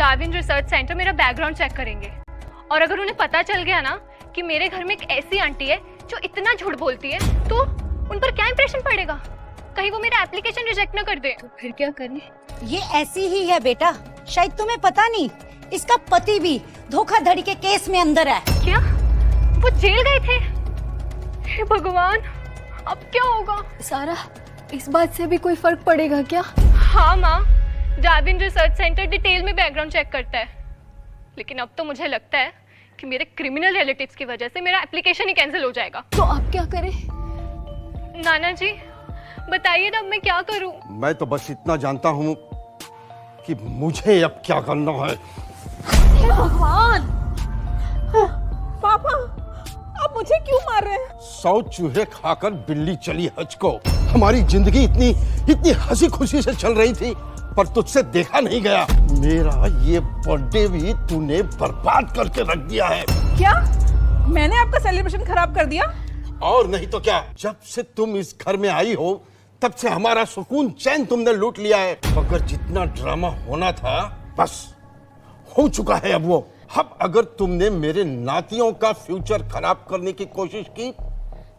Darwin research centre मेरा background check करेंगे और अगर उन्हें पता चल गया ना कि मेरे घर में एक ऐसी आंटी है जो इतना झूठ बोलती है तो उन पर क्या इंप्रेशन पड़ेगा? कहीं वो मेरा एप्लीकेशन रिजेक्ट ना कर दे। तो फिर क्या करें? ये ऐसी ही है बेटा, शायद तुम्हें पता नहीं, इसका पति भी धोखाधड़ी के केस में अंदर है। क्या वो जेल गए थे? हे भगवान, अब क्या होगा? सारा, इस बात से भी कोई फर्क पड़ेगा क्या? हाँ माँ, डार्विन रिसर्च सेंटर डिटेल में बैकग्राउंड चेक करता है, लेकिन अब तो मुझे लगता है कि मेरे क्रिमिनल रिलेटिव्स की वजह से मेरा एप्लीकेशन ही कैंसिल हो जाएगा। तो आप क्या करें? नाना जी बताइए ना, अब मैं क्या करूं? मैं तो बस इतना जानता हूँ कि मुझे अब क्या करना है। हे भगवान! पापा, आप मुझे क्यों मार रहे हैं? 100 चूहे खाकर बिल्ली चली हज को। हमारी जिंदगी इतनी हंसी खुशी से चल रही थी, पर तुझसे देखा नहीं गया। मेरा ये बर्थडे भी तूने बर्बाद करके रख दिया है। क्या मैंने आपका सेलिब्रेशन खराब कर दिया? और नहीं तो क्या, जब से तुम इस घर में आई हो तब से हमारा सुकून चैन तुमने लूट लिया है। मगर जितना ड्रामा होना था बस हो चुका है अब वो। अब अगर तुमने मेरे नातियों का फ्यूचर खराब करने की कोशिश की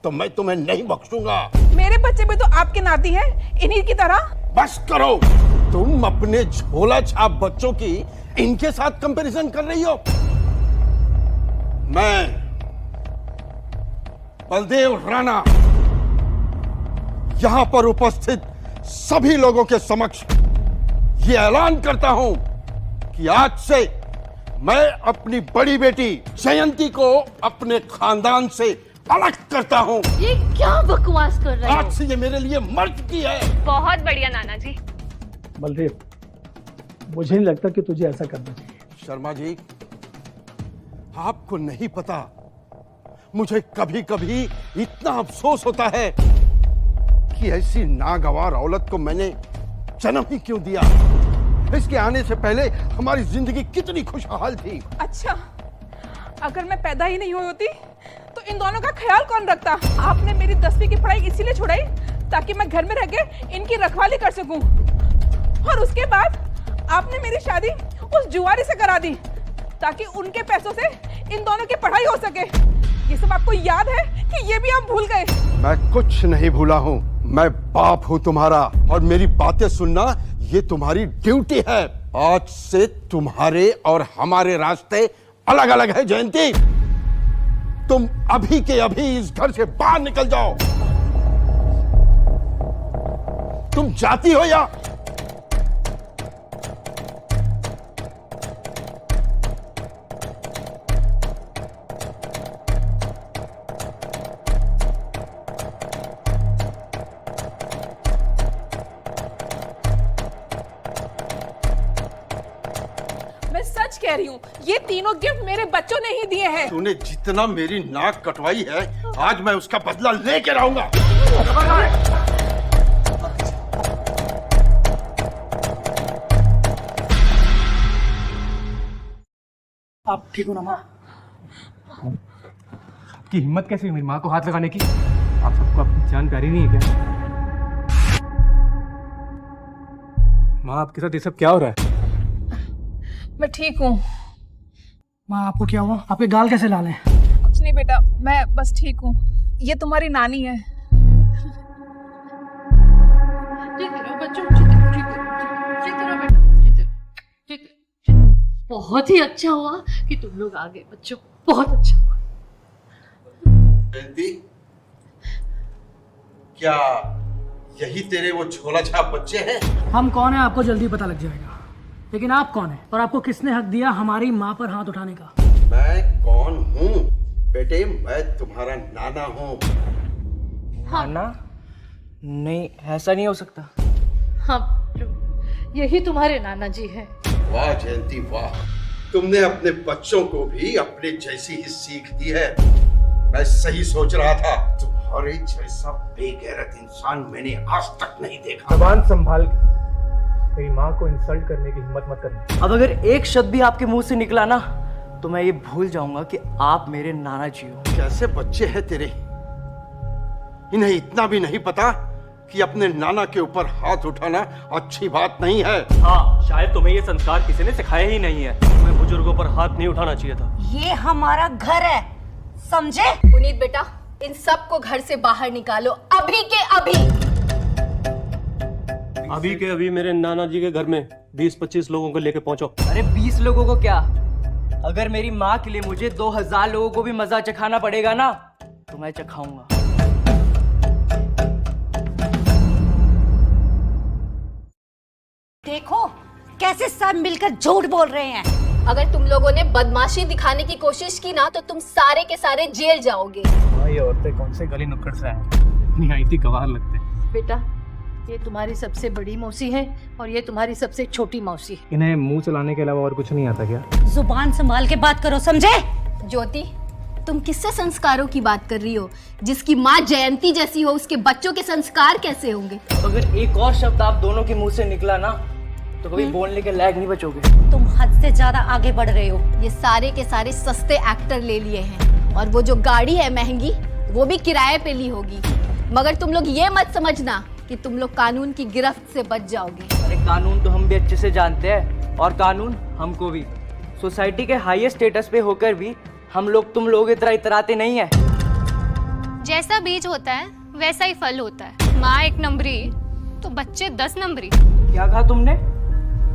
तो मैं तुम्हें नहीं बख्शूंगा। मेरे बच्चे भी तो आपके नाती हैं, इन्हीं की तरह। बस करो, तुम अपने झोला छाप बच्चों की इनके साथ कंपैरिजन कर रही हो। मैं बलदेव राणा यहां पर उपस्थित सभी लोगों के समक्ष ये ऐलान करता हूं कि आज से मैं अपनी बड़ी बेटी जयंती को अपने खानदान से अलग करता हूं। ये क्या बकवास कर रहे हो? आज से ये मेरे लिए मर चुकी है। बहुत बढ़िया नाना जी। बलदेव, मुझे नहीं लगता कि तुझे ऐसा करना चाहिए। शर्मा जी, आपको नहीं पता, मुझे कभी कभी इतना अफसोस होता है कि ऐसी नागवार औलत को मैंने जन्म ही क्यों दिया। इसके आने से पहले हमारी जिंदगी कितनी खुशहाल थी। अच्छा, अगर मैं पैदा ही नहीं हुई होती तो इन दोनों का ख्याल कौन रखता? आपने मेरी 10वीं की पढ़ाई इसीलिए छुड़ाई ताकि मैं घर में रह के इनकी रखवाली कर सकूं, और उसके बाद आपने मेरी शादी उस जुआरी से करा दी ताकि उनके पैसों से इन दोनों की पढ़ाई हो सके। ये सब आपको याद है कि ये भी आप भूल गए? मैं कुछ नहीं भूला हूँ। मैं बाप हूँ तुम्हारा, और मेरी बातें सुनना ये तुम्हारी ड्यूटी है। आज से तुम्हारे और हमारे रास्ते अलग अलग है जयंती। तुम अभी के अभी इस घर से बाहर निकल जाओ। तुम जाती हो या मैं सच कह रही हूँ, ये तीनों गिफ्ट मेरे बच्चों ने ही दिए हैं। तूने जितना मेरी नाक कटवाई है आज मैं उसका बदला लेके रहूंगा। आप ठीक हो ना माँ? आपकी हिम्मत कैसे हुई मेरी माँ को हाथ लगाने की? आप सबको आपकी जान प्यारी नहीं है क्या? माँ, आपके साथ ये सब क्या हो रहा है? मैं ठीक हूँ। माँ, आपको क्या हुआ? आपके गाल कैसे लाल हैं? कुछ नहीं बेटा, मैं बस ठीक हूँ। ये तुम्हारी नानी है। बहुत ही अच्छा हुआ कि तुम लोग आ गए बच्चों, बहुत अच्छा हुआ। जयंती, क्या यही तेरे वो झोला छाप बच्चे हैं? हम कौन है आपको जल्दी पता लग जाएगा, लेकिन आप कौन है और आपको किसने हक दिया हमारी माँ पर हाथ उठाने का? मैं कौन हूँ बेटे? मैं तुम्हारा नाना हूँ। नाना? नहीं, ऐसा नहीं हो सकता। हाँ, यही तुम्हारे नाना जी हैं। वाह जयंती वाह, तुमने अपने बच्चों को भी अपने जैसी ही सीख दी है। मैं सही सोच रहा था, तुम्हारे जैसा बेगैरत इंसान मैंने आज तक नहीं देखा। जबान संभाल के मेरी माँ को इंसल्ट करने की हिम्मत मत करना। अब अगर एक शब्द भी आपके मुंह से निकला ना तो मैं ये भूल जाऊंगा कि आप मेरे नाना जी हो। कैसे बच्चे हैं तेरे, इन्हें इतना भी नहीं पता कि अपने नाना के ऊपर हाथ उठाना अच्छी बात नहीं है। हाँ, शायद तुम्हें ये संस्कार किसी ने सिखाया ही नहीं है। तुम्हें बुजुर्गों पर हाथ नहीं उठाना चाहिए था। ये हमारा घर है, समझे? पुनीत बेटा, इन सबको घर से बाहर निकालो, अभी के अभी। अभी के अभी मेरे नाना जी के घर में 20-25 लोगों को लेके पहुंचो। अरे 20 लोगों को क्या, अगर मेरी माँ के लिए मुझे 2000 लोगों को भी मजा चखाना पड़ेगा ना, तो मैं चखाऊंगा। देखो कैसे सब मिलकर झूठ बोल रहे हैं। अगर तुम लोगों ने बदमाशी दिखाने की कोशिश की ना, तो तुम सारे के सारे जेल जाओगे। ये औरतें कौन से गली नुक्कड़ से हैं? निहायती गवार लगते हैं। बेटा, ये तुम्हारी सबसे बड़ी मौसी है और ये तुम्हारी सबसे छोटी मौसी है। इन्हें मुंह चलाने के अलावा और कुछ नहीं आता क्या? जुबान संभाल के बात करो, समझे? ज्योति, तुम किससे संस्कारों की बात कर रही हो? जिसकी माँ जयंती जैसी हो, उसके बच्चों के संस्कार कैसे होंगे? अगर एक और शब्द आप दोनों के मुंह से निकला ना, तो कभी बोलने के लायक नहीं बचोगे। तुम हद से ज्यादा आगे बढ़ रहे हो। ये सारे के सारे सस्ते एक्टर ले लिए हैं और वो जो गाड़ी है महंगी, वो भी किराए पे ली होगी। मगर तुम लोग ये मत समझना कि तुम लोग कानून की गिरफ्त से बच जाओगे। अरे कानून तो हम भी अच्छे से जानते हैं, और कानून हमको भी। सोसाइटी के हाईएस्ट स्टेटस पे होकर भी हम लोग तुम लोग इतना इतराते नहीं है। जैसा बीज होता है वैसा ही फल होता है। माँ 1 नंबरी तो बच्चे 10 नंबरी। क्या कहा तुमने?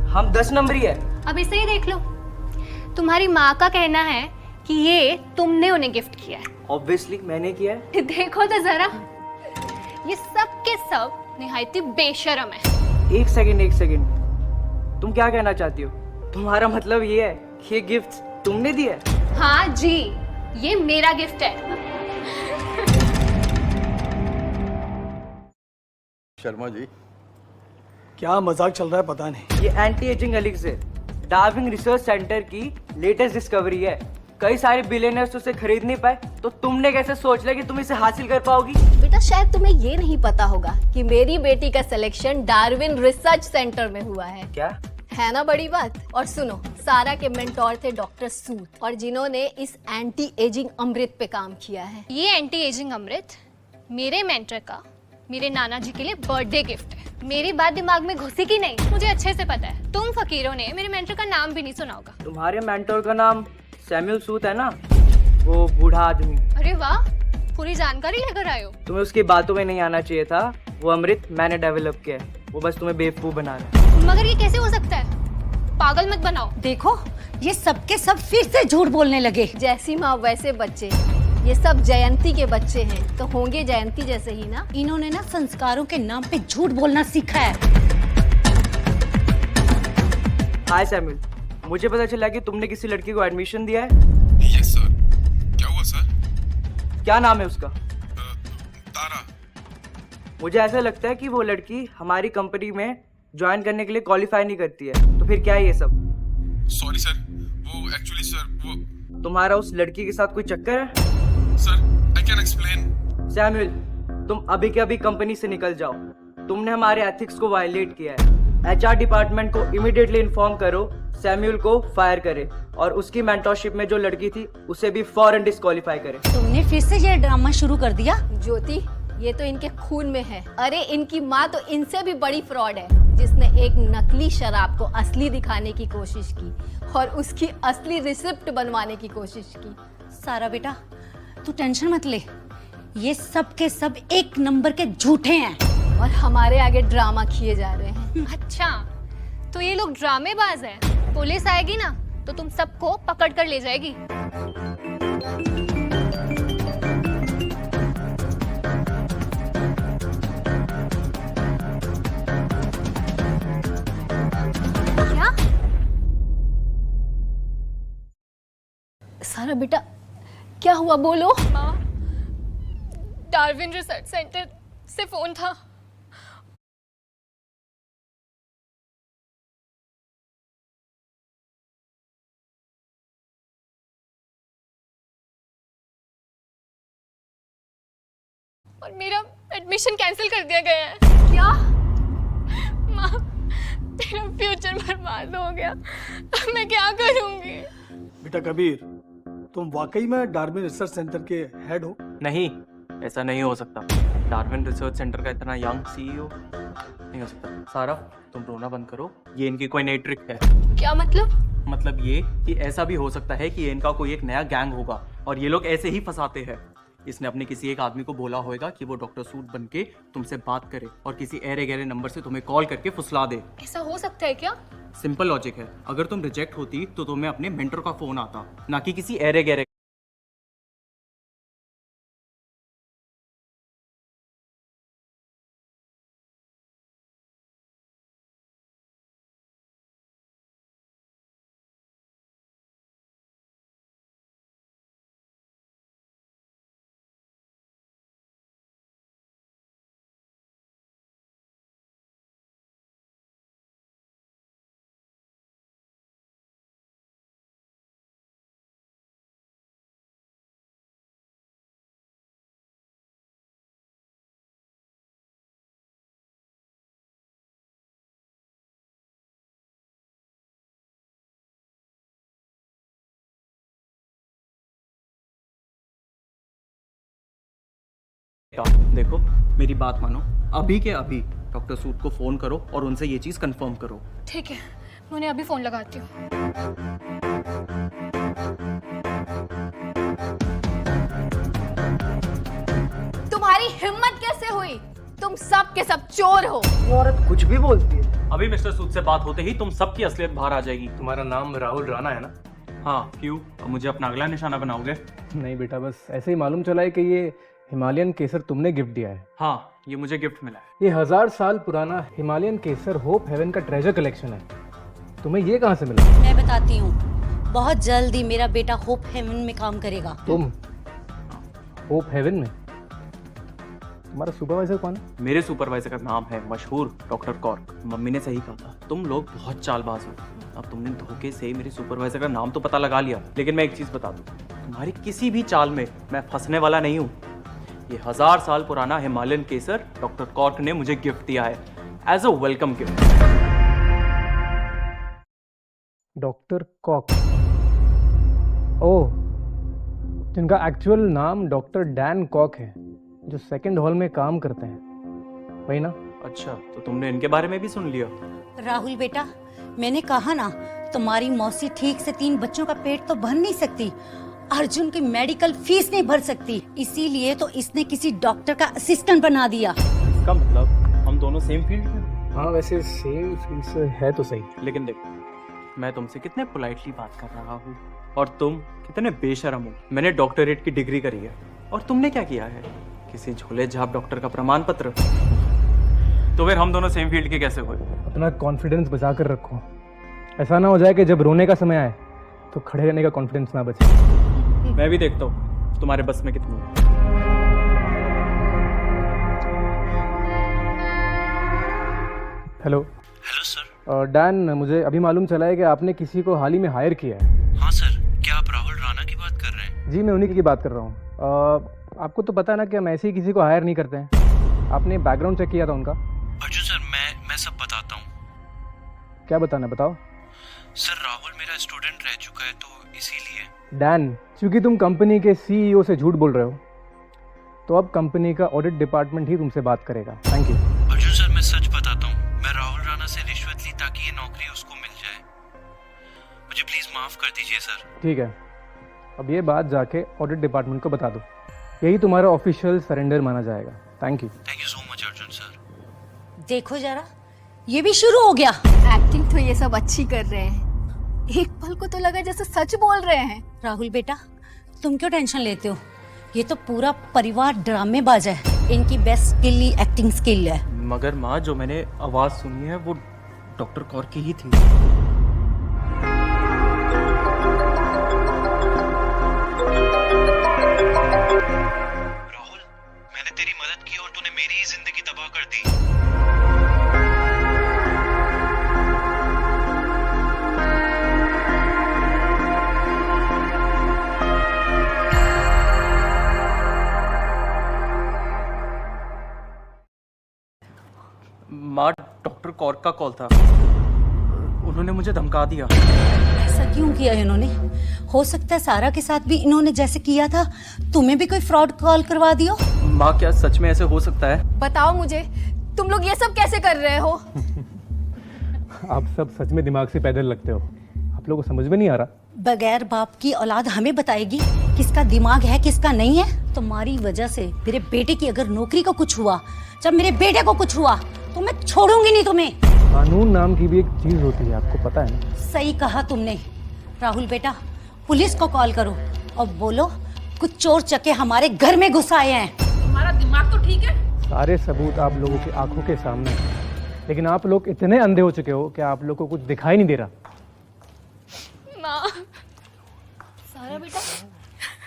हम 10 नंबरी है? अब इसे ही देख लो। तुम्हारी माँ का कहना है कि ये तुमने उन्हें गिफ्ट किया है। ऑब्वियसली मैंने किया है। देखो तो जरा, ये सब के सब निहायती बेशरम है। एक सेकंड, तुम क्या कहना चाहती हो? तुम्हारा मतलब ये है कि ये गिफ्ट तुमने दिया है? हाँ जी, ये मेरा गिफ्ट है। शर्मा जी, क्या मजाक चल रहा है पता नहीं। ये anti ageing elixir Darwin research centre की लेटेस्ट डिस्कवरी है। कई सारे बिलियनर्स उसे खरीद नहीं पाए, तो तुमने कैसे सोच लिया कि तुम इसे हासिल कर पाओगी? बेटा, शायद तुम्हें ये नहीं पता होगा कि मेरी बेटी का सिलेक्शन डार्विन रिसर्च सेंटर में हुआ है। क्या है ना बड़ी बात? और सुनो, सारा के मेंटोर थे डॉक्टर सूद, और जिन्होंने इस एंटी एजिंग अमृत पे काम किया है। ये एंटी एजिंग अमृत मेरे मेंटर का मेरे नाना जी के लिए बर्थडे गिफ्ट है। मेरी बात दिमाग में घुसी कि नहीं, मुझे अच्छे से पता है। तुम फकीरों ने मेरे मेंटर का नाम भी नहीं सुना होगा। तुम्हारे मेंटोर का नाम सैमुअल सूद है ना, वो बूढ़ा आदमी। अरे वाह, पूरी जानकारी लेकर आए हो। तुम्हें उसकी बातों में नहीं आना चाहिए था। वो अमृत मैंने डेवलप किया है, वो बस तुम्हें बेवकूफ बना रहा है। मगर ये कैसे हो सकता है? पागल मत बनाओ। देखो ये सब के सब फिर से झूठ बोलने लगे। जैसी माँ वैसे बच्चे। ये सब जयंती के बच्चे हैं, तो होंगे जयंती जैसे ही ना। इन्होंने ना संस्कारों के नाम पे झूठ बोलना सीखा है। हाय सैमुअल, मुझे पता चला कि तुमने किसी लड़की को एडमिशन दिया है। Yes sir. क्या हुआ सर? क्या नाम है उसका? तारा। मुझे ऐसा लगता है कि वो लड़की हमारी कंपनी में ज्वाइन करने के लिए क्वालिफाई नहीं करती है। तो फिर क्या है ये सब? सॉरी सर, वो एक्चुअली सर वो तुम्हारा उस लड़की के साथ कोई चक्कर है? Sir, I can explain. Samuel, तुम अभी के अभी कंपनी से निकल जाओ। तुमने हमारे एथिक्स को वायलेट किया है। एचआर डिपार्टमेंट को इमीडिएटली इन्फॉर्म करो सैमुअल को फायर करे, और उसकी मेंटरशिप में जो लड़की थी उसे भी फौरन डिस्क्वालीफाई करे। तुमने फिर से ये ड्रामा शुरू कर दिया। ज्योति, ये तो इनके खून में है। अरे इनकी माँ तो इनसे भी बड़ी फ्रॉड है, जिसने एक नकली शराब को असली दिखाने की कोशिश की और उसकी असली रिसिप्ट बनवाने की कोशिश की। सारा बेटा, तू टेंशन मत ले। ये सब के सब 1 नंबर के झूठे हैं और हमारे आगे ड्रामा किए जा रहे हैं। अच्छा, तो ये लोग ड्रामेबाज हैं। पुलिस आएगी ना तो तुम सबको पकड़ कर ले जाएगी। क्या? सारा बेटा, क्या हुआ? बोलो। माँ, डार्विन रिसर्च सेंटर से फोन था। और मेरा एडमिशन कैंसिल कर दिया गया है। क्या? माँ, तेरा फ्यूचर बर्बाद हो गया। अब मैं क्या करूंगी? बेटा कबीर, तुम वाकई में डार्विन रिसर्च सेंटर के हेड हो? नहीं, ऐसा नहीं हो सकता। डार्विन रिसर्च सेंटर का इतना यंग सीईओ नहीं हो सकता। सारा, तुम रोना बंद करो, ये इनकी कोई नई ट्रिक है। क्या मतलब ये कि ऐसा भी हो सकता है कि इनका कोई एक नया गैंग होगा और ये लोग ऐसे ही फंसाते हैं। इसने अपने किसी एक आदमी को बोला होगा कि वो डॉक्टर सूट बन के तुमसे बात करे और किसी ऐरे गहरे नंबर से तुम्हें कॉल करके फुसला दे। ऐसा हो सकता है क्या? सिंपल लॉजिक है, अगर तुम रिजेक्ट होती तो तुम्हें अपने मेंटर का फोन आता, ना कि किसी ऐरे गहरे। देखो मेरी बात मानो, अभी के अभी डॉक्टर सूट को फोन करो और उनसे ये चीज कंफर्म करो। ठीक है, मैं उन्हें अभी फोन लगाती हूँ। तुम्हारी हिम्मत कैसे हुई? तुम सब के सब चोर हो। वो औरत कुछ भी बोलती है। अभी मिस्टर सूद से बात होते ही तुम सबकी असलियत बाहर आ जाएगी। तुम्हारा नाम राहुल राणा है ना? हाँ, क्यों? अब मुझे अपना अगला निशाना बनाओगे? नहीं बेटा, बस ऐसे ही मालूम चला है कि ये हिमालयन केसर तुमने गिफ्ट दिया है। हाँ, ये मुझे गिफ्ट मिला है। ये 1000 साल पुराना हिमालयन केसर होप हेवन का ट्रेजर कलेक्शन है। तुम्हें ये कहाँ से मिला? मैं बताती हूँ, बहुत जल्द ही मेरा बेटा होप हेवन में काम करेगा। तुम होप हेवन में? तुम्हारा सुपरवाइजर कौन है? मेरे सुपरवाइजर का नाम है मशहूर डॉक्टर कॉर्क। मम्मी ने सही कहा था, तुम लोग बहुत चालबाज हो। अब तुमने धोखे से मेरे सुपरवाइजर का नाम तो पता लगा लिया, लेकिन मैं एक चीज बता दूं, तुम्हारी किसी भी चाल में मैं फंसने वाला नहीं हूँ। ये 1000 साल पुराना हिमालयन केसर डॉक्टर कॉर्क ने मुझे गिफ्ट दिया है as a welcome gift. Doctor कॉक? ओह, जिनका एक्चुअल नाम डॉक्टर डैन कॉक है, जो सेकंड हॉल में काम करते हैं, वही ना? अच्छा, तो तुमने इनके बारे में भी सुन लिया? राहुल बेटा, मैंने कहा ना, तुम्हारी मौसी ठीक से 3 बच्चों का पेट तो भर नहीं सकती, अर्जुन की मेडिकल फीस नहीं भर सकती, इसीलिए तो इसने किसी डॉक्टर का असिस्टेंट बना दिया। इसका मतलब हम दोनों सेम फील्ड में? हाँ, वैसे सेम फील्ड से है तो सही। लेकिन देखो, मैं तुमसे कितने पोलाइटली बात कर रहा हूँ और तुम कितने बेशरम हो। मैंने डॉक्टरेट की डिग्री करी है और तुमने क्या किया है? किसी झोले झाप डॉक्टर का प्रमाण पत्र। तो फिर हम दोनों सेम फील्ड के कैसे हुए? अपना कॉन्फिडेंस बचा कर रखो, ऐसा ना हो जाए कि जब रोने का समय आए तो खड़े रहने का कॉन्फिडेंस ना बचे। मैं भी देखता हूँ तुम्हारे बस में कितनी है। Hello sir. डैन, मुझे अभी मालूम चला है कि आपने किसी को हाल ही में हायर किया है। हाँ सर, क्या आप राहुल राणा की बात कर रहे हैं? जी, मैं उन्हीं की बात कर रहा हूँ। आपको तो पता है ना कि हम ऐसे ही किसी को हायर नहीं करते हैं। आपने बैकग्राउंड चेक किया था उनका? अर्जुन सर, मैं सब बताता हूँ। क्या बताना, बताओ। सर, राहुल मेरा स्टूडेंट रह चुका है, तो इसीलिए। डैन, क्योंकि तुम कंपनी के सीईओ से झूठ बोल रहे हो, तो अब कंपनी का ऑडिट डिपार्टमेंट ही तुमसे बात करेगा। Thank you. अर्जुन सर, मैं सच बताता हूँ, मैं राहुल राणा से रिश्वत ली ताकि ये नौकरी उसको मिल जाए। मुझे प्लीज माफ कर दीजिए सर। ठीक है, अब ये बात जाके ऑडिट डिपार्टमेंट को बता दो, यही तुम्हारा ऑफिशियल सरेंडर माना जाएगा। Thank you so much Arjun sir. देखो जरा, ये भी शुरू हो गया। एक्टिंग तो ये सब अच्छी कर रहे हैं, एक पल को तो लगा जैसे सच बोल रहे हैं। राहुल बेटा, तुम क्यों टेंशन लेते हो? ये तो पूरा परिवार ड्रामेबाज है, इनकी बेस्ट स्किल ही एक्टिंग स्किल है। मगर माँ, जो मैंने आवाज सुनी है वो डॉक्टर कौर की ही थी। राहुल, मैंने तेरी मदद की और तूने मेरी ही जिंदगी तबाह कर दी। माँ, डॉक्टर कौर का कॉल था, उन्होंने मुझे धमका दिया। ऐसा क्यों किया इन्होंने? हो सकता है सारा के साथ भी इन्होंने जैसे किया था तुम्हें भी कोई फ्रॉड कॉल करवा दियो। माँ क्या सच में ऐसे हो सकता है? बताओ मुझे, तुम लोग ये सब कैसे कर रहे हो? आप सब सच में दिमाग से पैदल लगते हो, आप लोगों को समझ में नहीं आ रहा। बगैर बाप की औलाद हमें बताएगी किसका दिमाग है किसका नहीं है? तुम्हारी वजह से मेरे बेटे की अगर नौकरी को कुछ हुआ, जब मेरे बेटे को कुछ हुआ तो मैं छोड़ूंगी नहीं तुम्हें। कानून नाम की भी एक चीज होती है, आपको पता है ना? सही कहा तुमने। राहुल बेटा, पुलिस को कॉल करो और बोलो कुछ चोर चके हमारे घर में घुस आए हैं। तुम्हारा दिमाग तो ठीक है? सारे सबूत आप लोगों की आंखों के सामने हैं, लेकिन आप लोग इतने अंधे हो चुके हो कि आप लोग को कुछ दिखाई नहीं दे रहा। माँ, सारा बेटा,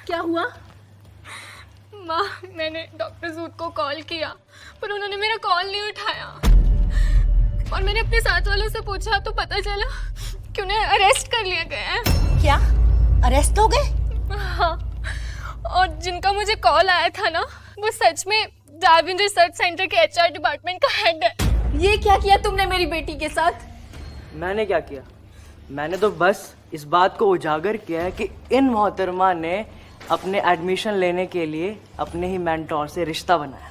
क्या हुआ? माँ, मैंने डॉक्टर जूद को कॉल किया पर उन्होंने मेरा कॉल नहीं उठाया, और मैंने अपने साथ वालों से पूछा तो पता चला कि उन्हें अरेस्ट कर लिया गया है। क्या अरेस्ट हो गए? हाँ, और जिनका मुझे कॉल आया था ना, वो सच में डार्विन रिसर्च सेंटर के HR डिपार्टमेंट का हेड है। ये क्या किया तुमने मेरी बेटी के साथ? मैंने क्या किया? मैंने तो बस इस बात को उजागर किया है कि इन मोहतरमा ने अपने एडमिशन लेने के लिए अपने ही मेंटोर से रिश्ता बनाया।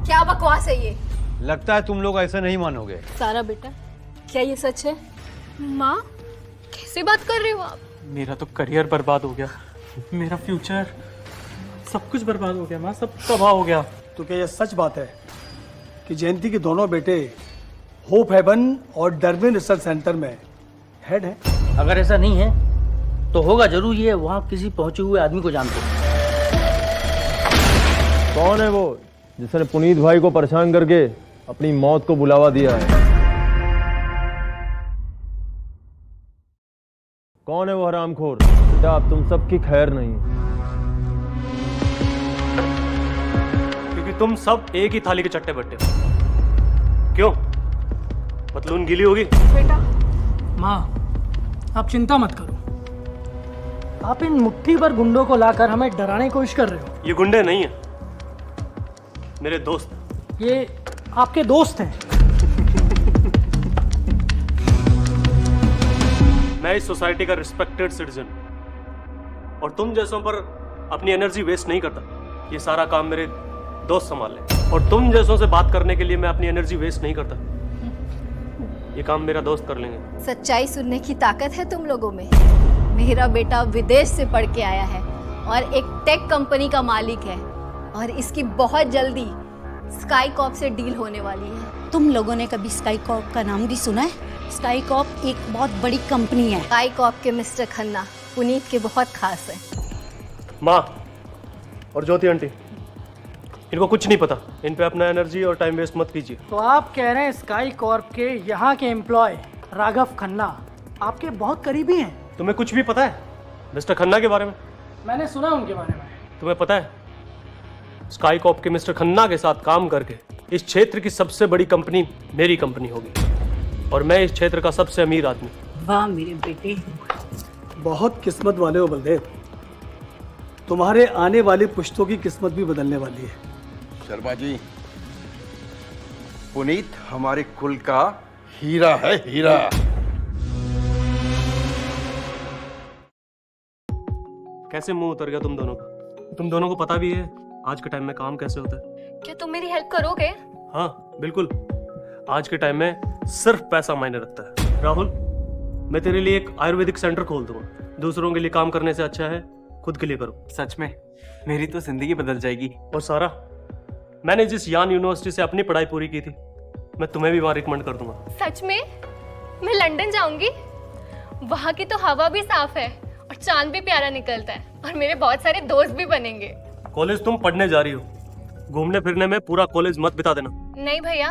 क्या बकवास है ये? लगता है तुम लोग ऐसा नहीं मानोगे। सारा बेटा, क्या ये सच है? माँ, कैसी बात कर रही हो आप? मेरा तो करियर बर्बाद हो गया, मेरा फ्यूचर सब कुछ बर्बाद हो गया माँ, सब तबाह हो गया। तो क्या यह सच बात है कि जयंती के दोनों बेटे होप हेवन और डार्विन रिसर्च सेंटर में हेड है? अगर ऐसा नहीं है तो होगा जरूर, ये वहाँ किसी पहुंचे हुए आदमी को जानते हो। कौन है वो जिसने पुनीत भाई को परेशान करके अपनी मौत को बुलावा दिया है? कौन है वो हरामखोर? बेटा अब तुम सबकी खैर नहीं, क्योंकि तुम सब एक ही थाली के चट्टे बट्टे हो। क्यों? पतलून गीली होगी? बेटा, माँ, आप चिंता मत करो। आप इन मुट्ठी भर गुंडों को लाकर हमें डराने की कोशिश कर रहे हो। ये गुंडे नहीं है, मेरे दोस्त। ये आपके दोस्त हैं। मैं इस सोसाइटी का रिस्पेक्टेड सिटीजन, और तुम जैसों पर अपनी एनर्जी वेस्ट नहीं करता। ये सारा काम मेरे दोस्त संभाल ले, और तुम जैसों से बात करने के लिए मैं अपनी एनर्जी वेस्ट नहीं करता। ये काम मेरा दोस्त कर लेंगे। सच्चाई सुनने की ताकत है तुम लोगों में। मेरा बेटा विदेश से पढ़ के आया है और एक टेक कंपनी का मालिक है, और इसकी बहुत जल्दी स्काई कॉर्प से डील होने वाली है। तुम लोगों ने कभी स्काई कॉर्प का नाम भी सुना है? स्काई कॉर्प एक बहुत बड़ी कंपनी है। स्काई कॉर्प के मिस्टर खन्ना पुनीत के बहुत खास हैं। माँ और ज्योति आंटी, इनको कुछ नहीं पता। इन पे अपना एनर्जी और टाइम वेस्ट मत कीजिए। तो आप कह रहे हैं स्काई कॉर्प के यहाँ के एम्प्लॉय राघव खन्ना आपके बहुत करीबी हैं? तुम्हें कुछ भी पता है मिस्टर खन्ना के बारे में? मैंने सुना उनके बारे में। तुम्हें पता है स्काई कॉर्प के मिस्टर खन्ना के साथ काम करके इस क्षेत्र की सबसे बड़ी कंपनी मेरी कंपनी होगी, और मैं इस क्षेत्र का सबसे अमीर आदमी। वाह मेरे बेटे, बहुत किस्मत वाले हो बलदेव। तुम्हारे आने वाली पुश्तों की किस्मत भी बदलने वाली है। शर्मा जी, पुनीत हमारे कुल का हीरा है, हीरा। कैसे मुंह उतर गया तुम दोनों का? तुम दोनों को पता भी है आज के टाइम में काम कैसे होता है। क्या तुम मेरी हेल्प करोगे? हाँ बिल्कुल, आज के टाइम में सिर्फ पैसा मायने रखता है। राहुल, मैं तेरे लिए एक आयुर्वेदिक सेंटर खोल दूंगा। दूसरों के लिए काम करने से अच्छा है खुद के लिए करो। सच में मेरी तो जिंदगी बदल जाएगी। और सारा, मैंने जिस यान यूनिवर्सिटी से अपनी पढ़ाई पूरी की थी, मैं तुम्हें भी वहां रिकमेंड कर दूंगा। सच में? मैं लंदन जाऊंगी। वहाँ की तो हवा भी साफ है और चांद भी प्यारा निकलता है, और मेरे बहुत सारे दोस्त भी बनेंगे। कॉलेज तुम पढ़ने जा रही हो, घूमने फिरने में पूरा कॉलेज मत बिता देना। नहीं भैया,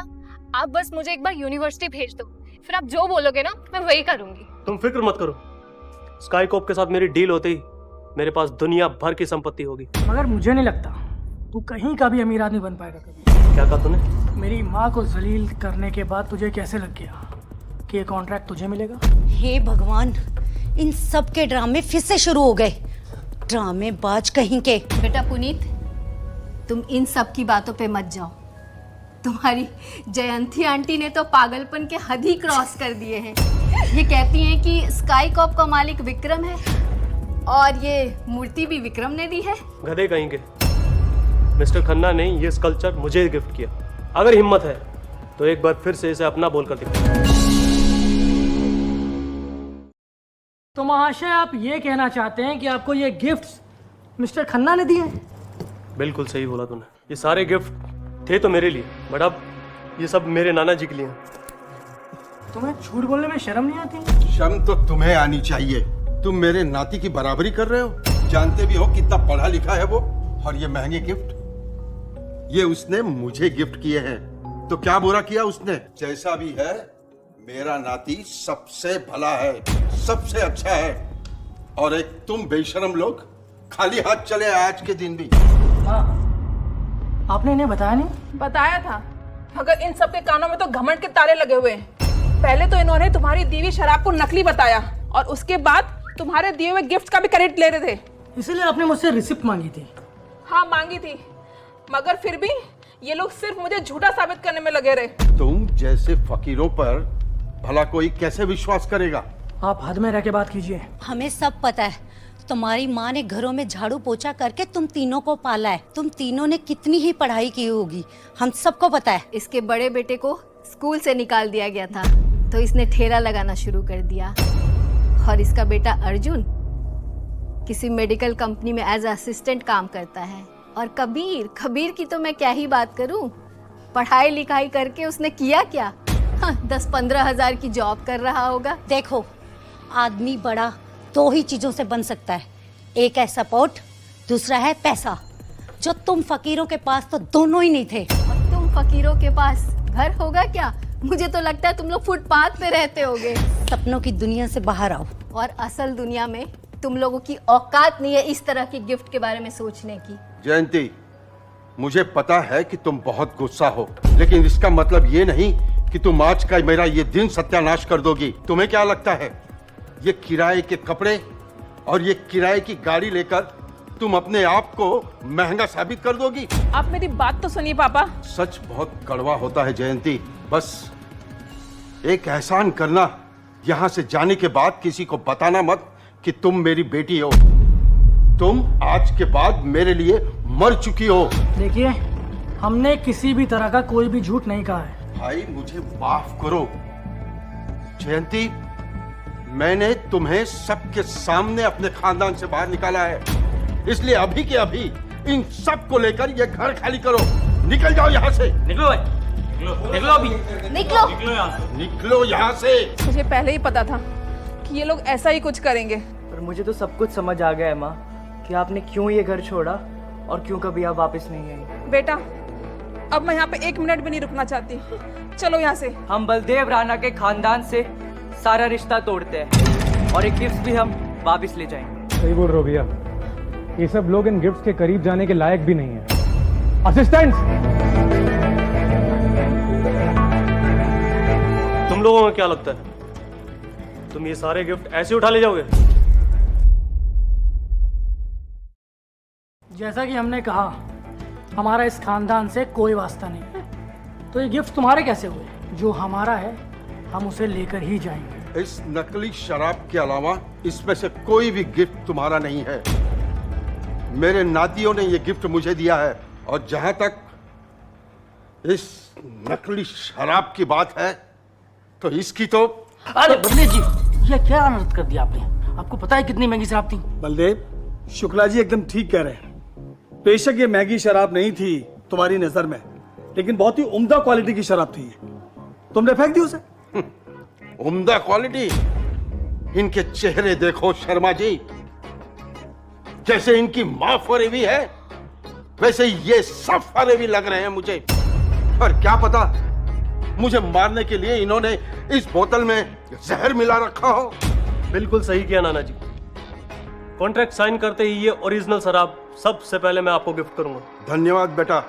आप बस मुझे एक बार यूनिवर्सिटी भेज दो, फिर आप जो बोलोगे ना मैं वही करूंगी। तुम फिक्र मत करो, स्काई कॉर्प के साथ मेरी डील होते ही मेरे पास दुनिया भर की संपत्ति होगी। मगर मुझे नहीं लगता तू कहीं का भी अमीर आदमी बन पाएगा कभी। क्या कहा तूने? मेरी माँ को जलील करने के बाद तुझे कैसे लग गया कि ये कॉन्ट्रैक्ट तुझे मिलेगा? हे भगवान, इन सब के ड्रामे फिर से शुरू हो गए। ड्रामेबाज कहीं के। बेटा पुनीत, तुम इन सब की बातों पे मत जाओ। तुम्हारी जयंती आंटी ने तो पागलपन के हद ही क्रॉस कर दिए हैं। ये कहती हैं कि स्काई कॉप का मालिक विक्रम है और ये मूर्ति भी विक्रम ने दी है। गधे कहीं के। मिस्टर खन्ना ने ये स्कल्पचर मुझे गिफ्ट किया। अगर हिम्मत है तो एक बार फिर से इसे अपना बोलकर दिखाओ। तो महाशय आप ये कहना चाहते हैं कि आपको ये गिफ्ट्स मिस्टर खन्ना ने दिए हैं? बिल्कुल सही बोला तूने। ये सारे गिफ्ट थे तो मेरे लिए, बट अब ये सब मेरे नाना जी के लिए हैं। तुम्हें झूठ बोलने में शर्म नहीं आती? शर्म तो तुम्हें आनी चाहिए। तुम मेरे नाती की बराबरी कर रहे हो। जानते भी हो कितना पढ़ा लिखा है वो, और ये महंगे गिफ्ट ये उसने मुझे गिफ्ट किए हैं। तो क्या बुरा किया उसने? जैसा भी है मेरा नाती सबसे भला है, सबसे अच्छा है। और एक तुम बेशरम लोग खाली हाथ चले आज के दिन भी। हाँ, आपने इन्हें बताया नहीं? बताया था, मगर इन सबके कानों में तो घमंड के ताले लगे हुए हैं। पहले तो इन्होंने तुम्हारी दी हुई शराब को नकली बताया और उसके बाद तुम्हारे दिए हुए गिफ्ट का भी क्रेडिट ले रहे थे। इसीलिए आपने मुझसे रिसिप्ट मांगी थी? हाँ मांगी थी, मगर फिर भी ये लोग सिर्फ मुझे झूठा साबित करने में लगे रहे। तुम जैसे फकीरों पर भला कोई कैसे विश्वास करेगा? आप हद में रह के बात कीजिए। हमें सब पता है, तुम्हारी माँ ने घरों में झाड़ू पोछा करके तुम तीनों को पाला है। तुम तीनों ने कितनी ही पढ़ाई की होगी, हम सबको पता है। इसके बड़े बेटे को स्कूल से निकाल दिया गया था तो इसने ठेला लगाना शुरू कर दिया, और इसका बेटा अर्जुन किसी मेडिकल कंपनी में एज असिस्टेंट काम करता है। और कबीर की तो मैं क्या ही बात करूं, पढ़ाई लिखाई करके उसने किया क्या? 10-15 हजार की जॉब कर रहा होगा। देखो, आदमी बड़ा दो ही चीजों से बन सकता है, एक है सपोर्ट, दूसरा है पैसा। जो तुम फकीरों के पास तो दोनों ही नहीं थे। और तुम फकीरों के पास घर होगा क्या? मुझे तो लगता है तुम लोग फुटपाथ पे रहते होगे। सपनों की दुनिया से बाहर आओ। और असल दुनिया में तुम लोगों की औकात नहीं है इस तरह की गिफ्ट के बारे में सोचने की। जयंती, मुझे पता है कि तुम बहुत गुस्सा हो, लेकिन इसका मतलब ये नहीं कि तुम आज का मेरा ये दिन सत्यानाश कर दोगी। तुम्हें क्या लगता है ये किराए के कपड़े और ये किराए की गाड़ी लेकर तुम अपने आप को महंगा साबित कर दोगी? आप मेरी बात तो सुनिए पापा। सच बहुत कड़वा होता है जयंती। बस एक एहसान करना, यहाँ से जाने के बाद किसी को बताना मत कि तुम मेरी बेटी हो। तुम आज के बाद मेरे लिए मर चुकी हो। देखिए, हमने किसी भी तरह का कोई भी झूठ नहीं कहा है। भाई मुझे माफ करो जयंती, मैंने तुम्हें सबके सामने अपने खानदान से बाहर निकाला है, इसलिए अभी के अभी इन सब को लेकर ये घर खाली करो। निकल जाओ यहाँ से। निकलो भाई, निकलो अभी, निकलो यहाँ से। मुझे पहले ही पता था कि ये लोग ऐसा ही कुछ करेंगे। पर मुझे तो सब कुछ समझ आ गया है माँ, कि आपने क्यों ये घर छोड़ा और क्यों कभी आप वापस नहीं आई। बेटा, अब मैं यहाँ पे 1 मिनट भी नहीं रुकना चाहती। चलो यहाँ से। हम बलदेव राणा के खानदान से सारा रिश्ता तोड़ते हैं और एक गिफ्ट भी हम वापस ले जाएंगे। सही बोल रहे हो भैया, ये सब लोग इन गिफ्ट्स के करीब जाने के लायक भी नहीं है। असिस्टेंट्स, तुम लोगों को क्या लगता है तुम ये सारे गिफ्ट ऐसे उठा ले जाओगे? जैसा कि हमने कहा, हमारा इस खानदान से कोई वास्ता नहीं है, तो ये गिफ्ट तुम्हारे कैसे हुए? जो हमारा है हम उसे लेकर ही जाएंगे। इस नकली शराब के अलावा इसमें से कोई भी गिफ्ट तुम्हारा नहीं है। मेरे नातियों ने ये गिफ्ट मुझे दिया है, और जहां तक इस नकली शराब की बात है तो इसकी तो। अरे बलदेव जी, ये क्या अनर्थ कर दिया आपने? आपको पता है कितनी महंगी शराब थी? बलदेव, शुक्ला जी एकदम ठीक कह रहे हैं। बेशक ये महंगी शराब नहीं थी तुम्हारी नजर में, लेकिन बहुत ही उम्दा क्वालिटी की शराब थी। तुमने फेंक दी उसे। उम्दा क्वालिटी? इनके चेहरे देखो शर्मा जी, जैसे इनकी मां फरेबी है वैसे ये सब फरेबी लग रहे हैं मुझे। पर क्या पता, मुझे मारने के लिए इन्होंने इस बोतल में जहर मिला रखा हो। बिल्कुल सही किया नाना जी। कॉन्ट्रैक्ट साइन करते ही ये ओरिजिनल शराब सबसे पहले मैं आपको गिफ्ट करूंगा। धन्यवाद बेटा,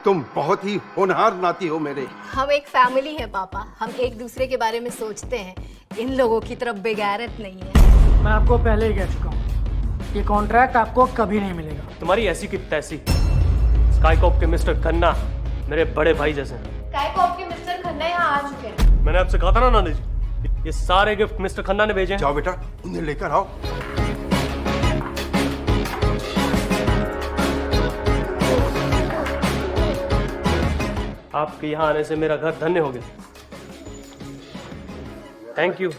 तुम बहुत ही होनहार नाती हो मेरे। हम एक फैमिली है पापा, हम एक दूसरे के बारे में सोचते हैं। इन लोगों की तरफ बेगैरत नहीं है। मैं आपको पहले ही कह चुका हूँ, ये कॉन्ट्रैक्ट आपको कभी नहीं मिलेगा। तुम्हारी ऐसी की तैसी। स्काईकॉप के मिस्टर खन्ना मेरे बड़े भाई जैसे हैं। स्काईकॉप के मिस्टर खन्ना यहाँ आ चुके हैं। मैंने आपसे कहा था ना नानी जी, ये सारे गिफ्ट मिस्टर खन्ना ने भेजे हैं। जाओ बेटा, उन्हें लेकर आओ। आपके यहाँ आने से मेरा घर धन्य हो गया। Thank you.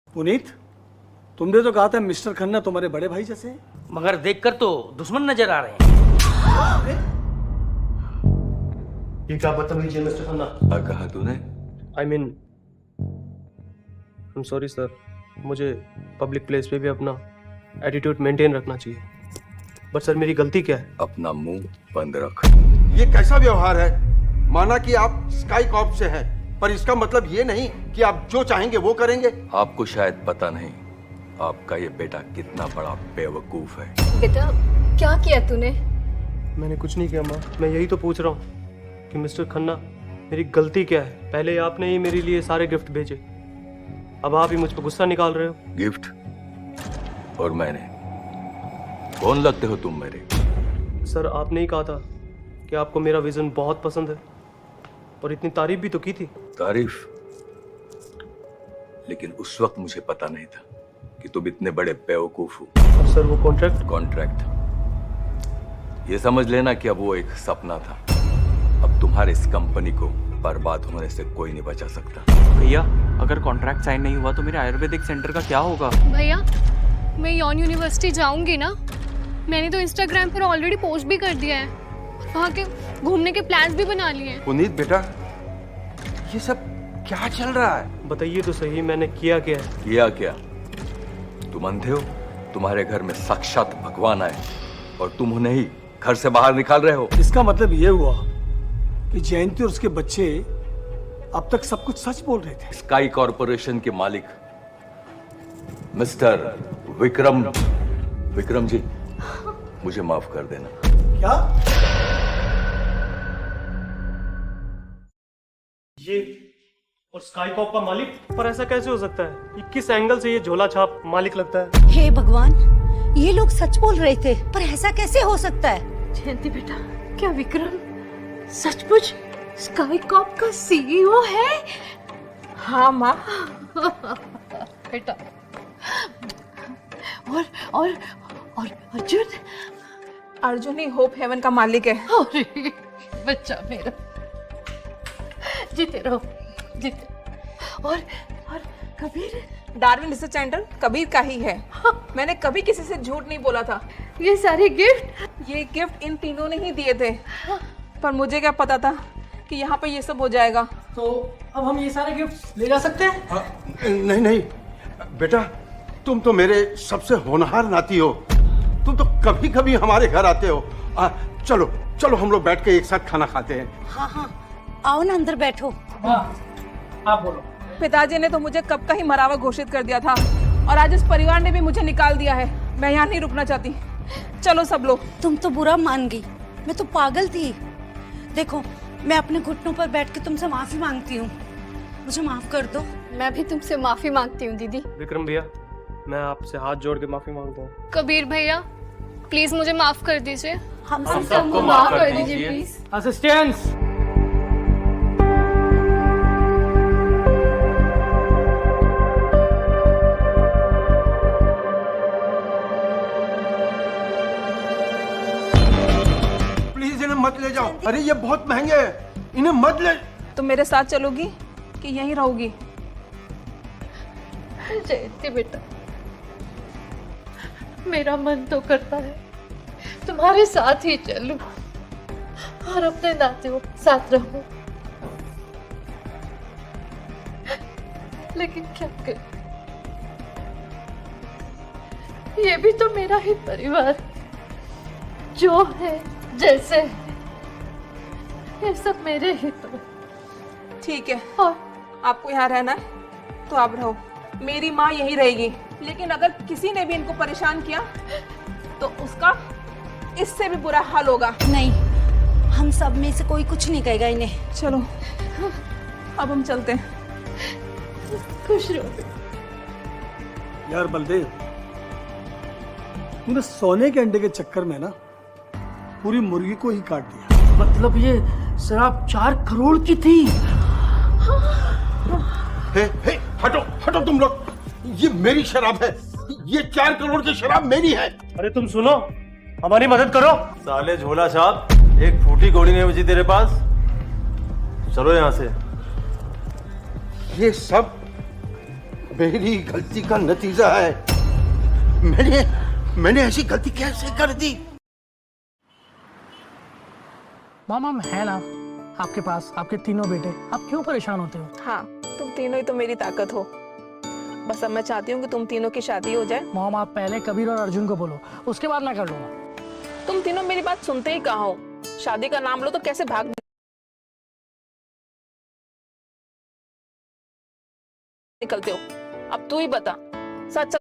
पुनीत, तुमने तो कहा था मिस्टर खन्ना तुम्हारे बड़े भाई जैसे हैं। मगर देखकर तो दुश्मन नजर आ रहे हैं। ये क्या बदतमीजी है मिस्टर खन्ना? क्या कहा तूने? I mean I am sorry sir, मुझे पब्लिक प्लेस पे भी अपना एटीट्यूड मेंटेन रखना चाहिए। बट सर मेरी गलती क्या है? अपना मुंह बंद रख। ये कैसा व्यवहार है? माना कि आप स्काई कॉर्प से हैं, पर इसका मतलब ये नहीं कि आप जो चाहेंगे वो करेंगे। आपको शायद पता नहीं, आपका ये बेटा कितना बड़ा बेवकूफ है। बेटा क्या किया तूने? मैंने कुछ नहीं किया माँ, मैं यही तो पूछ रहा हूँ कि मिस्टर खन्ना मेरी गलती क्या है? पहले आपने ही मेरे लिए सारे गिफ्ट भेजे, अब आप ही मुझ पर गुस्सा निकाल रहे हो। गिफ्ट? और मैंने? कौन लगते हो तुम मेरे? सर आपने ही कहा था कि आपको मेरा विजन बहुत पसंद है, और इतनी तारीफ भी तो की थी। तारीफ? लेकिन उस वक्त मुझे पता नहीं था कि तुम इतने बड़े बेवकूफ हो। और सर वो कॉन्ट्रैक्ट ये समझ लेना कि अब वो एक सपना था। अब तुम्हारे इस कंपनी को बर्बाद होने से कोई नहीं बचा सकता। भैया अगर कॉन्ट्रैक्ट साइन नहीं हुआ तो मेरे आयुर्वेदिक सेंटर का क्या होगा? भैया मैं यॉन यूनिवर्सिटी जाऊंगी ना, मैंने तो इंस्टाग्राम पर ऑलरेडी पोस्ट भी कर दिया है, वहाँ के घूमने के प्लान्स भी बना लिए हैं। पुनीत बेटा, ये सब क्या चल रहा है? बताइए तो सही, मैंने किया क्या है? किया क्या? तुम अंधे हो? तुम्हारे घर में साक्षात भगवान आए और तुम उन्हें ही घर से बाहर निकाल रहे हो। इसका मतलब ये हुआ कि जयंती और उसके बच्चे अब तक सब कुछ सच बोल रहे थे। स्काई कॉरपोरेशन के मालिक मिस्टर विक्रम जी, मुझे माफ कर देना। क्या? ये और स्काई कॉप का मालिक? पर ऐसा कैसे हो सकता है? ये किस एंगल से ये झोला छाप मालिक लगता है? हे भगवान, ये लोग सच बोल रहे थे, पर ऐसा कैसे हो सकता है? जयंती बेटा, क्या विक्रम सचमुच स्काई कॉर्प का सीईओ है? हाँ माँ। बेटा और अर्जुन? अर्जुन ही होप हेवन का मालिक है। अरे बच्चा मेरा, जीते रहो जीते। और Kabir? Darwin research centre Kabir का ही है। मैंने कभी किसी से झूठ नहीं बोला था। ये सारे गिफ्ट? ये गिफ्ट इन तीनों ने ही दिए थे, पर मुझे क्या पता था कि यहाँ पे ये सब हो जाएगा। तो अब हम ये सारे गिफ्ट ले जा सकते हैं? नहीं बेटा, तुम तो मेरे सबसे होनहार नाती हो। तुम तो कभी कभी हमारे घर आते हो। चलो हम लोग बैठ के एक साथ खाना खाते हैं। हाँ, आओ ना अंदर बैठो। हाँ, आप बोलो। पिताजी ने तो मुझे कब का ही मरावा घोषित कर दिया था, और आज इस परिवार ने भी मुझे निकाल दिया है। मैं यहाँ नहीं रुकना चाहती। चलो सब लोग। तुम तो बुरा मान गई, मैं तो पागल थी। देखो, मैं अपने घुटनों पर बैठ के तुमसे माफी मांगती हूँ, मुझे माफ कर दो। मैं भी तुमसे माफी मांगती हूँ दीदी। विक्रम भैया, मैं आपसे हाथ जोड़ के माफी मांगता हूँ। कबीर भैया प्लीज मुझे माफ कर दीजिए। हम सबको माफ कर दीजिए प्लीज। असिस्टेंट्स, प्लीज इन्हें मत ले जाओ। अरे ये बहुत महंगे हैं, इन्हें मत ले। तुम मेरे साथ चलोगी कि यहीं रहोगी? जयंती बेटा, मेरा मन तो करता है तुम्हारे साथ ही चलूं और अपने नातियों साथ रहूं, लेकिन क्या करूं, ये भी तो मेरा ही परिवार, जो है जैसे है, ये सब मेरे ही तो। ठीक है, और आपको यहाँ रहना है तो आप रहो। मेरी माँ यहीं रहेगी, लेकिन अगर किसी ने भी इनको परेशान किया तो उसका इससे भी बुरा हाल होगा। नहीं, हम सब में से कोई कुछ नहीं कहेगा इन्हें। चलो अब हम चलते हैं। खुश रहो। यार बलदेव, तूने सोने के अंडे के चक्कर में ना पूरी मुर्गी को ही काट दिया। मतलब ये शराब 4 करोड़ की थी। हे, हटो हटो तुम लोग, ये मेरी शराब है, ये 4 करोड़ की शराब मेरी है। अरे तुम सुनो, हमारी मदद करो। साले झोला छाप, एक फूटी घोड़ी नहीं बची तेरे पास। चलो यहाँ से। ये सब मेरी गलती का नतीजा है। मैंने ऐसी गलती कैसे कर दी? मामा है ना आपके पास, आपके तीनों बेटे, आप क्यों परेशान होते हो? हाँ, तुम तीनों ही तो मेरी ताकत हो। बस अब मैं चाहती हूँ कि तुम तीनों की शादी हो जाए। मॉम आप पहले कबीर और अर्जुन को बोलो, उसके बाद मैं कर लूंगा। तुम तीनों मेरी बात सुनते ही कहाँ हो? शादी का नाम लो तो कैसे भाग निकलते हो? अब तू ही बता, सच